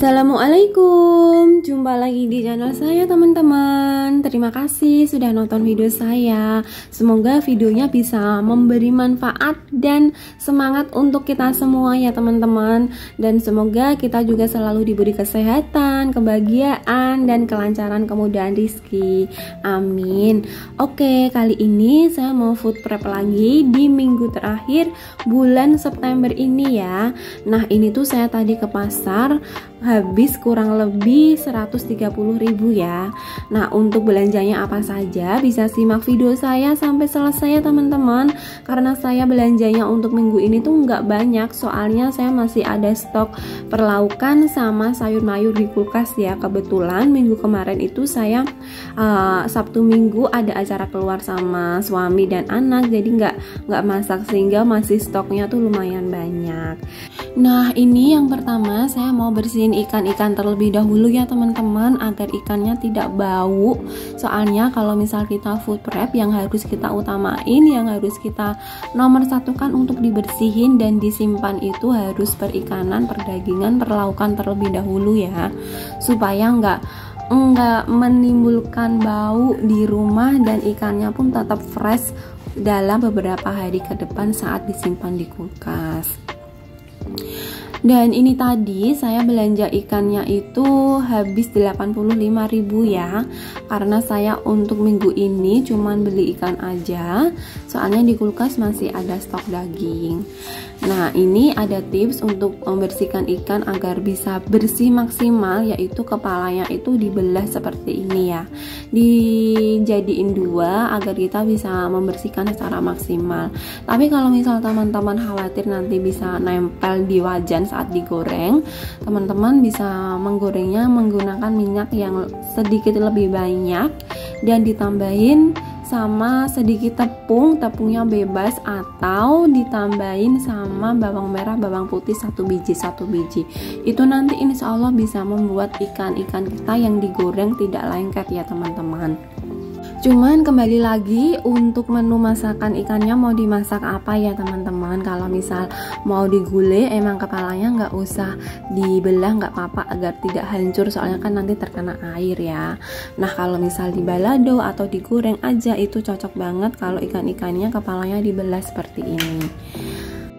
Assalamualaikum, jumpa lagi di channel saya teman-teman. Terima kasih sudah nonton video saya. Semoga videonya bisa memberi manfaat dan semangat untuk kita semua ya teman-teman. Dan semoga kita juga selalu diberi kesehatan, kebahagiaan, dan kelancaran kemudahan rezeki. Amin. Oke, kali ini saya mau food prep lagi di minggu terakhir bulan September ini ya. Nah, ini tuh saya tadi ke pasar habis kurang lebih 130.000 ya. Nah, untuk belanjanya apa saja bisa simak video saya sampai selesai ya teman-teman, karena saya belanjanya untuk minggu ini tuh nggak banyak, soalnya saya masih ada stok perlaukan sama sayur mayur di kulkas ya. Kebetulan minggu kemarin itu saya Sabtu Minggu ada acara keluar sama suami dan anak, jadi nggak masak, sehingga masih stoknya tuh lumayan banyak. Nah, ini yang pertama saya mau bersihin ikan-ikan terlebih dahulu ya teman-teman, agar ikannya tidak bau. Soalnya kalau misal kita food prep, yang harus kita utamain, yang harus kita nomor satukan untuk dibersihin dan disimpan itu harus perikanan, perdagingan, perlaukan terlebih dahulu ya, supaya nggak menimbulkan bau di rumah dan ikannya pun tetap fresh dalam beberapa hari ke depan saat disimpan di kulkas. Dan ini tadi saya belanja ikannya itu habis 85.000 ya, karena saya untuk minggu ini cuman beli ikan aja, soalnya di kulkas masih ada stok daging. Nah, ini ada tips untuk membersihkan ikan agar bisa bersih maksimal, yaitu kepalanya itu dibelah seperti ini ya, dijadiin dua agar kita bisa membersihkan secara maksimal. Tapi kalau misal teman-teman khawatir nanti bisa nempel di wajan saat digoreng, teman-teman bisa menggorengnya menggunakan minyak yang sedikit lebih banyak dan ditambahin sama sedikit tepungnya bebas, atau ditambahin sama bawang merah, bawang putih satu biji. Itu nanti insya Allah bisa membuat ikan-ikan kita yang digoreng tidak lengket ya teman-teman. Cuman kembali lagi untuk menu masakan ikannya mau dimasak apa ya teman-teman. Kalau misal mau digulai, emang kepalanya nggak usah dibelah, nggak apa-apa, agar tidak hancur, soalnya kan nanti terkena air ya. Nah, kalau misal di balado atau digoreng aja itu cocok banget kalau ikan-ikannya kepalanya dibelah seperti ini.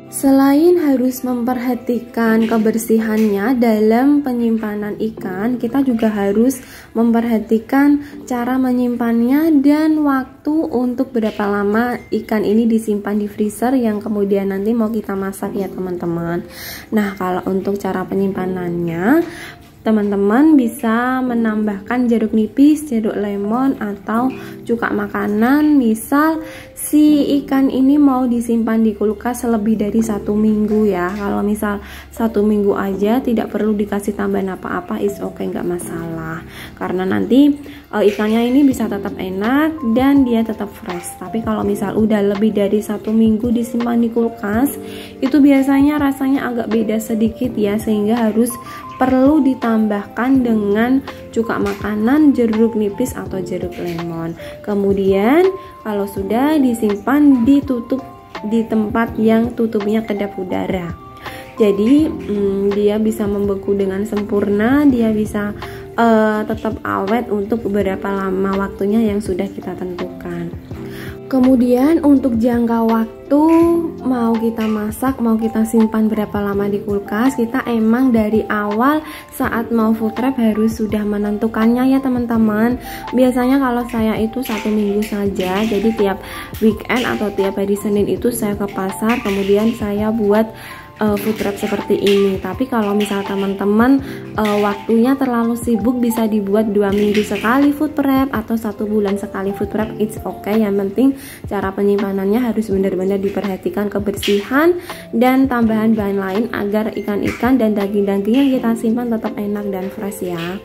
Selain harus memperhatikan kebersihannya dalam penyimpanan ikan, kita juga harus memperhatikan cara menyimpannya dan waktu untuk berapa lama ikan ini disimpan di freezer yang kemudian nanti mau kita masak ya teman-teman. Nah, kalau untuk cara penyimpanannya, teman-teman bisa menambahkan jeruk nipis, jeruk lemon, atau cuka makanan. Misal si ikan ini mau disimpan di kulkas lebih dari 1 minggu ya. Kalau misal 1 minggu aja tidak perlu dikasih tambahan apa-apa, is oke, nggak masalah, karena nanti ikannya ini bisa tetap enak dan dia tetap fresh. Tapi kalau misal udah lebih dari 1 minggu disimpan di kulkas, itu biasanya rasanya agak beda sedikit ya, sehingga harus perlu ditambahkan dengan cuka makanan, jeruk nipis, atau jeruk lemon. Kemudian kalau sudah disimpan, ditutup di tempat yang tutupnya kedap udara. Jadi dia bisa membeku dengan sempurna, dia bisa tetap awet untuk beberapa lama waktunya yang sudah kita tentukan. Kemudian untuk jangka waktu mau kita masak, mau kita simpan berapa lama di kulkas, kita emang dari awal saat mau food prep harus sudah menentukannya ya teman-teman. Biasanya kalau saya itu 1 minggu saja, jadi tiap weekend atau tiap hari Senin itu saya ke pasar, kemudian saya buat food prep seperti ini. Tapi kalau misal teman-teman waktunya terlalu sibuk, bisa dibuat 2 minggu sekali food prep atau 1 bulan sekali food prep, it's okay. Yang penting cara penyimpanannya harus benar-benar diperhatikan kebersihan dan tambahan bahan lain agar ikan-ikan dan daging-daging yang kita simpan tetap enak dan fresh ya.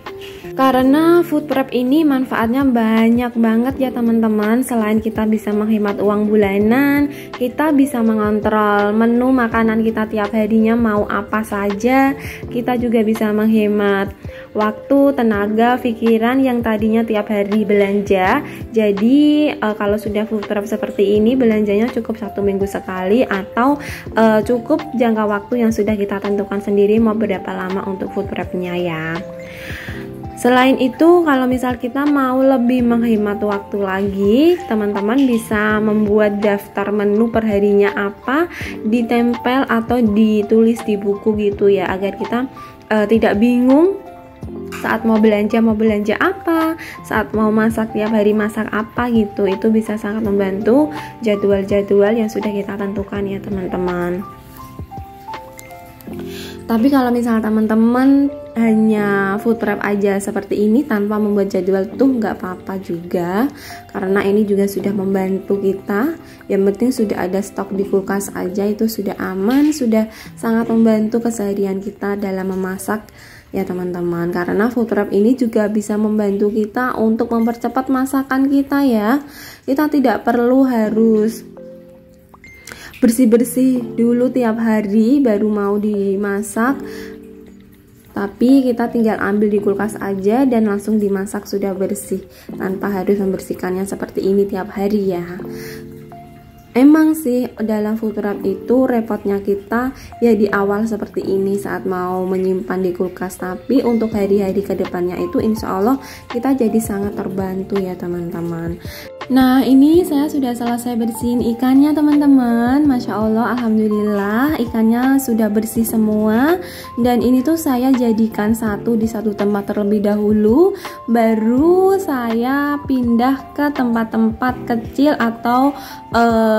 Karena food prep ini manfaatnya banyak banget ya teman-teman. Selain kita bisa menghemat uang bulanan, kita bisa mengontrol menu makanan kita tiap harinya mau apa saja. Kita juga bisa menghemat waktu, tenaga, pikiran yang tadinya tiap hari belanja. Jadi kalau sudah food prep seperti ini, belanjanya cukup 1 minggu sekali atau cukup jangka waktu yang sudah kita tentukan sendiri mau berapa lama untuk food prepnya ya. Selain itu, kalau misal kita mau lebih menghemat waktu lagi, teman-teman bisa membuat daftar menu perharinya apa, ditempel atau ditulis di buku gitu ya, agar kita tidak bingung saat mau belanja apa, saat mau masak tiap hari masak apa gitu. Itu bisa sangat membantu jadwal-jadwal yang sudah kita tentukan ya teman-teman. Tapi kalau misalnya teman-teman hanya food prep aja seperti ini tanpa membuat jadwal tuh nggak apa-apa juga, karena ini juga sudah membantu kita. Yang penting sudah ada stok di kulkas aja, itu sudah aman, sudah sangat membantu keseharian kita dalam memasak ya teman-teman. Karena food prep ini juga bisa membantu kita untuk mempercepat masakan kita ya. Kita tidak perlu harus bersih-bersih dulu tiap hari baru mau dimasak, tapi kita tinggal ambil di kulkas aja dan langsung dimasak sudah bersih tanpa harus membersihkannya seperti ini tiap hari ya. Emang sih dalam food prep itu repotnya kita ya di awal seperti ini saat mau menyimpan di kulkas, tapi untuk hari-hari kedepannya itu insya Allah kita jadi sangat terbantu ya teman-teman. Nah ini saya sudah selesai bersihin ikannya teman-teman. Masya Allah, alhamdulillah ikannya sudah bersih semua. Dan ini tuh saya jadikan di satu tempat terlebih dahulu, baru saya pindah ke tempat-tempat kecil atau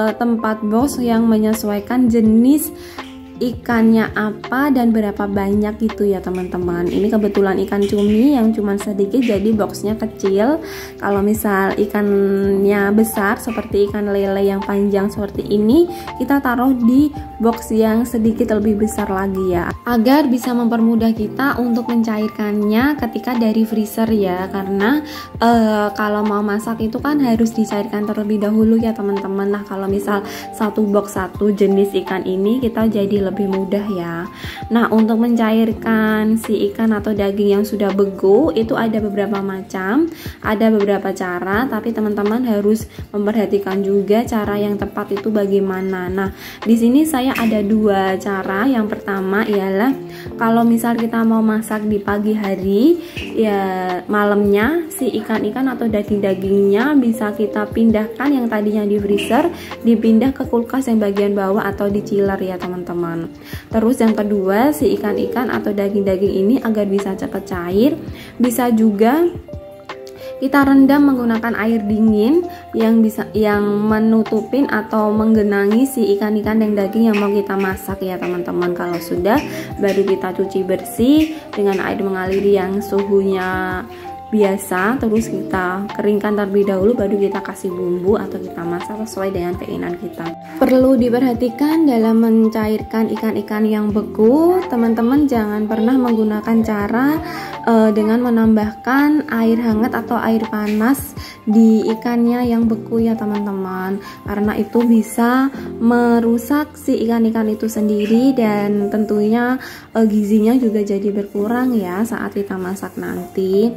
tempat box yang menyesuaikan jenis ikannya apa dan berapa banyak gitu ya teman-teman. Ini kebetulan ikan cumi yang cuman sedikit, jadi boxnya kecil. Kalau misal ikannya besar seperti ikan lele yang panjang seperti ini, kita taruh di box yang sedikit lebih besar lagi ya, agar bisa mempermudah kita untuk mencairkannya ketika dari freezer ya. Karena kalau mau masak itu kan harus dicairkan terlebih dahulu ya teman-teman. Nah kalau misal satu box satu jenis ikan ini, kita jadi lebih mudah ya. Nah untuk mencairkan si ikan atau daging yang sudah beku itu ada beberapa macam, ada beberapa cara, tapi teman-teman harus memperhatikan juga cara yang tepat itu bagaimana. Nah di sini saya ada 2 cara. Yang pertama ialah kalau misal kita mau masak di pagi hari ya, malamnya si ikan-ikan atau daging-dagingnya bisa kita pindahkan yang tadinya di freezer, dipindah ke kulkas yang bagian bawah atau di chiller ya teman-teman. Terus yang kedua, si ikan-ikan atau daging-daging ini agar bisa cepat cair, bisa juga kita rendam menggunakan air dingin yang menutupin atau menggenangi si ikan-ikan dan daging yang mau kita masak ya teman-teman. Kalau sudah, baru kita cuci bersih dengan air mengalir yang suhunya biasa, terus kita keringkan terlebih dahulu, baru kita kasih bumbu atau kita masak sesuai dengan keinginan kita. Perlu diperhatikan dalam mencairkan ikan-ikan yang beku, teman-teman jangan pernah menggunakan cara dengan menambahkan air hangat atau air panas di ikannya yang beku ya teman-teman, karena itu bisa merusak si ikan-ikan itu sendiri dan tentunya gizinya juga jadi berkurang ya saat kita masak nanti.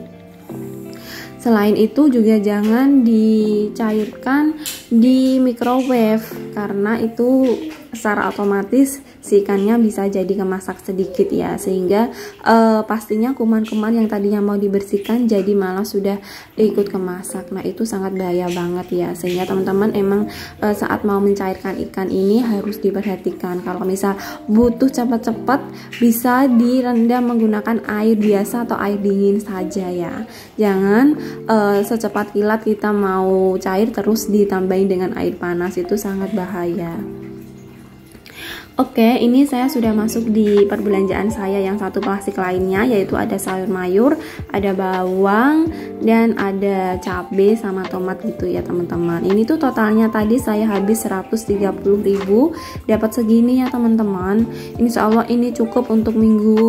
Selain itu juga jangan dicairkan di microwave, karena itu secara otomatis si ikannya bisa jadi kemasak sedikit ya, sehingga pastinya kuman-kuman yang tadinya mau dibersihkan jadi malah sudah ikut kemasak. Nah itu sangat bahaya banget ya, sehingga teman-teman emang saat mau mencairkan ikan ini harus diperhatikan. Kalau misal butuh cepat-cepat, bisa direndam menggunakan air biasa atau air dingin saja ya. Jangan secepat kilat kita mau cair terus ditambahin dengan air panas, itu sangat bahaya. Oke, ini saya sudah masuk di perbelanjaan saya yang satu plastik lainnya, yaitu ada sayur mayur, ada bawang, dan ada cabai sama tomat gitu ya teman-teman. Ini tuh totalnya tadi saya habis 130.000, dapat segini ya teman-teman. Insya Allah ini cukup untuk minggu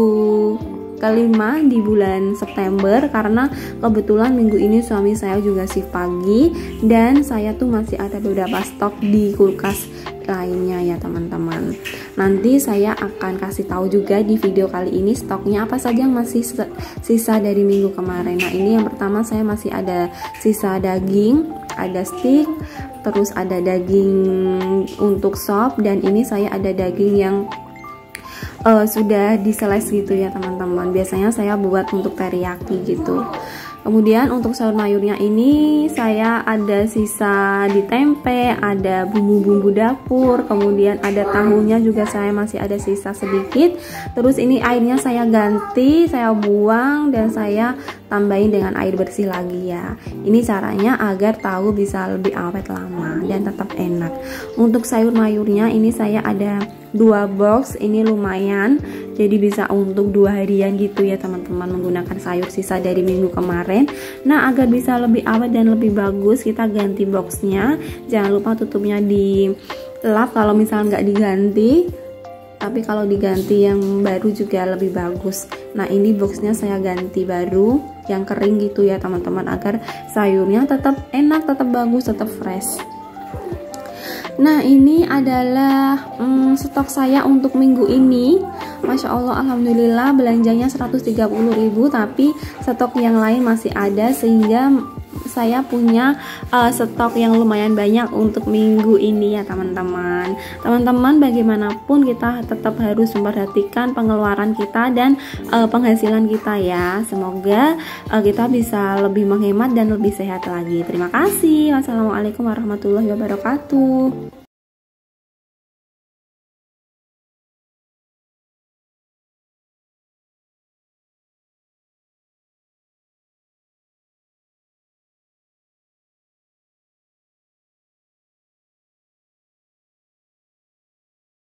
kelima di bulan September, karena kebetulan minggu ini suami saya juga shift pagi dan saya tuh masih ada beberapa stok di kulkas lainnya ya teman-teman. Nanti saya akan kasih tahu juga di video kali ini stoknya apa saja yang masih sisa dari minggu kemarin. Nah, ini yang pertama saya masih ada sisa daging, ada steak, terus ada daging untuk sop, dan ini saya ada daging yang sudah diseles gitu ya teman-teman. Biasanya saya buat untuk teriyaki gitu. Kemudian untuk sayur mayurnya ini saya ada sisa di tempe, ada bumbu-bumbu dapur, kemudian ada tahunya juga saya masih ada sisa sedikit. Terus ini airnya saya ganti, saya buang dan saya tambahin dengan air bersih lagi ya. Ini caranya agar tahu bisa lebih awet lama dan tetap enak. Untuk sayur mayurnya ini saya ada 2 box, ini lumayan, jadi bisa untuk 2 harian gitu ya teman-teman, menggunakan sayur sisa dari minggu kemarin. Nah, agar bisa lebih awet dan lebih bagus, kita ganti boxnya. Jangan lupa tutupnya di lap kalau misalnya nggak diganti, tapi kalau diganti yang baru juga lebih bagus. Nah, ini boxnya saya ganti baru yang kering gitu ya teman-teman, agar sayurnya tetap enak, tetap bagus, tetap fresh. Nah, ini adalah stok saya untuk minggu ini. Masya Allah, alhamdulillah belanjanya 130.000, tapi stok yang lain masih ada, sehingga saya punya stok yang lumayan banyak untuk minggu ini ya teman-teman. Teman-teman, bagaimanapun kita tetap harus memperhatikan pengeluaran kita dan penghasilan kita ya. Semoga kita bisa lebih menghemat dan lebih sehat lagi. Terima kasih. Wassalamualaikum warahmatullahi wabarakatuh.